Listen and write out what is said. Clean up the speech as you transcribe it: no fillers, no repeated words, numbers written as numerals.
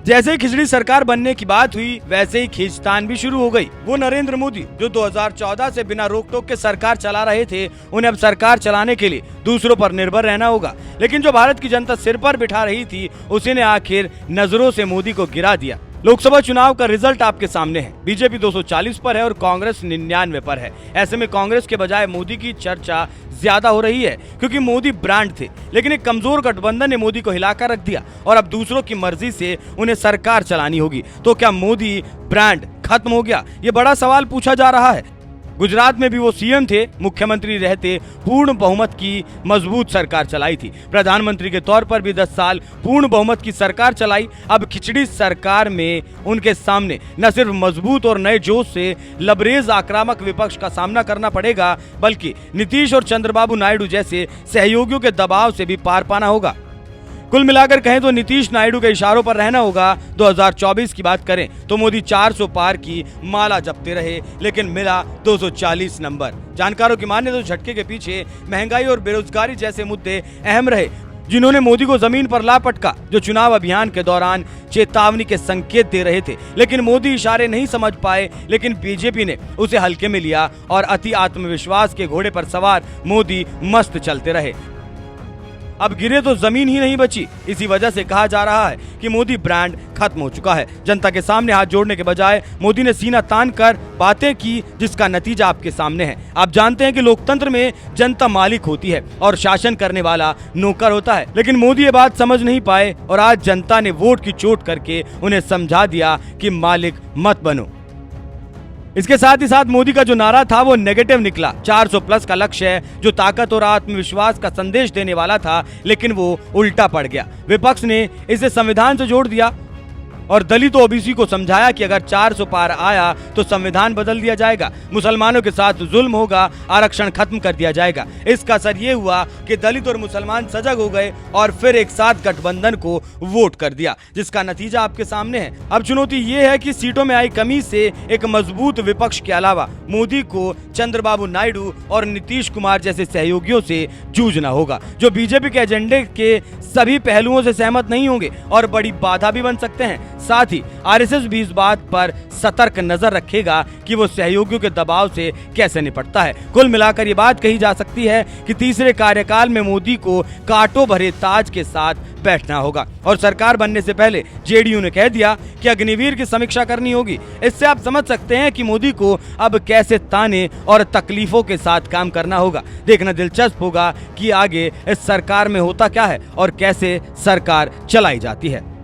जैसे ही खिचड़ी सरकार बनने की बात हुई वैसे ही खींचतान भी शुरू हो गई। वो नरेंद्र मोदी जो 2014 से बिना रोक टोक के सरकार चला रहे थे, उन्हें अब सरकार चलाने के लिए दूसरों पर निर्भर रहना होगा। लेकिन जो भारत की जनता सिर पर बिठा रही थी, उसी ने आखिर नजरों से मोदी को गिरा दिया। लोकसभा चुनाव का रिजल्ट आपके सामने है। बीजेपी 240 पर है और कांग्रेस 99 पर है। ऐसे में कांग्रेस के बजाय मोदी की चर्चा ज्यादा हो रही है, क्योंकि मोदी ब्रांड थे, लेकिन एक कमजोर गठबंधन ने मोदी को हिलाकर रख दिया और अब दूसरों की मर्जी से उन्हें सरकार चलानी होगी। तो क्या मोदी ब्रांड खत्म हो गया? ये बड़ा सवाल पूछा जा रहा है। गुजरात में भी वो सीएम थे, मुख्यमंत्री रहते पूर्ण बहुमत की मजबूत सरकार चलाई थी। प्रधानमंत्री के तौर पर भी 10 साल पूर्ण बहुमत की सरकार चलाई। अब खिचड़ी सरकार में उनके सामने न सिर्फ मजबूत और नए जोश से लबरेज आक्रामक विपक्ष का सामना करना पड़ेगा, बल्कि नीतीश और चंद्रबाबू नायडू जैसे सहयोगियों के दबाव से भी पार पाना होगा। कुल मिलाकर कहें तो नीतीश नायडू के इशारों पर रहना होगा। 2024 की बात करें तो मोदी 400 पार की माला जपते रहे, लेकिन मिला 240 नंबर। जानकारों की माने तो झटके के पीछे महंगाई और बेरोजगारी जैसे मुद्दे अहम रहे, जिन्होंने मोदी को जमीन पर ला पटका, जो चुनाव अभियान के दौरान चेतावनी के संकेत दे रहे थे। लेकिन मोदी इशारे नहीं समझ पाए, लेकिन बीजेपी ने उसे हल्के में लिया और अति आत्मविश्वास के घोड़े पर सवार मोदी मस्त चलते रहे। अब गिरे तो जमीन ही नहीं बची। इसी वजह से कहा जा रहा है कि मोदी ब्रांड खत्म हो चुका है। जनता के सामने हाथ जोड़ने के बजाय मोदी ने सीना तान कर बातें की, जिसका नतीजा आपके सामने है। आप जानते हैं कि लोकतंत्र में जनता मालिक होती है और शासन करने वाला नौकर होता है, लेकिन मोदी ये बात समझ नहीं पाए और आज जनता ने वोट की चोट करके उन्हें समझा दिया कि मालिक मत बनो। इसके साथ ही साथ मोदी का जो नारा था वो नेगेटिव निकला। 400 प्लस का लक्ष्य है, जो ताकत और आत्मविश्वास का संदेश देने वाला था, लेकिन वो उल्टा पड़ गया। विपक्ष ने इसे संविधान से जोड़ दिया और दलित ओबीसी को समझाया कि अगर 400 पार आया तो संविधान बदल दिया जाएगा, मुसलमानों के साथ जुल्म होगा, आरक्षण खत्म कर दिया जाएगा। इसका असर ये हुआ कि दलित और मुसलमान सजग हो गए और फिर एक साथ गठबंधन को वोट कर दिया, जिसका नतीजा आपके सामने है। अब चुनौती ये है कि सीटों में आई कमी से एक मजबूत विपक्ष के अलावा मोदी को चंद्रबाबू नायडू और नीतीश कुमार जैसे सहयोगियों से जूझना होगा, जो बीजेपी के एजेंडे के सभी पहलुओं से सहमत नहीं होंगे और बड़ी बाधा भी बन सकते हैं। साथ ही आरएसएस भी इस बात पर सतर्क नजर रखेगा कि वो सहयोगियों के दबाव से कैसे निपटता है। कुल मिलाकर ये बात कही जा सकती है कि तीसरे कार्यकाल में मोदी को कांटों भरे ताज के साथ बैठना होगा और सरकार बनने से पहले जेडीयू ने कह दिया कि अग्निवीर की समीक्षा करनी होगी। इससे आप समझ सकते हैं कि मोदी को अब कैसे ताने और तकलीफों के साथ काम करना होगा। देखना दिलचस्प होगा कि आगे इस सरकार में होता क्या है और कैसे सरकार चलाई जाती है।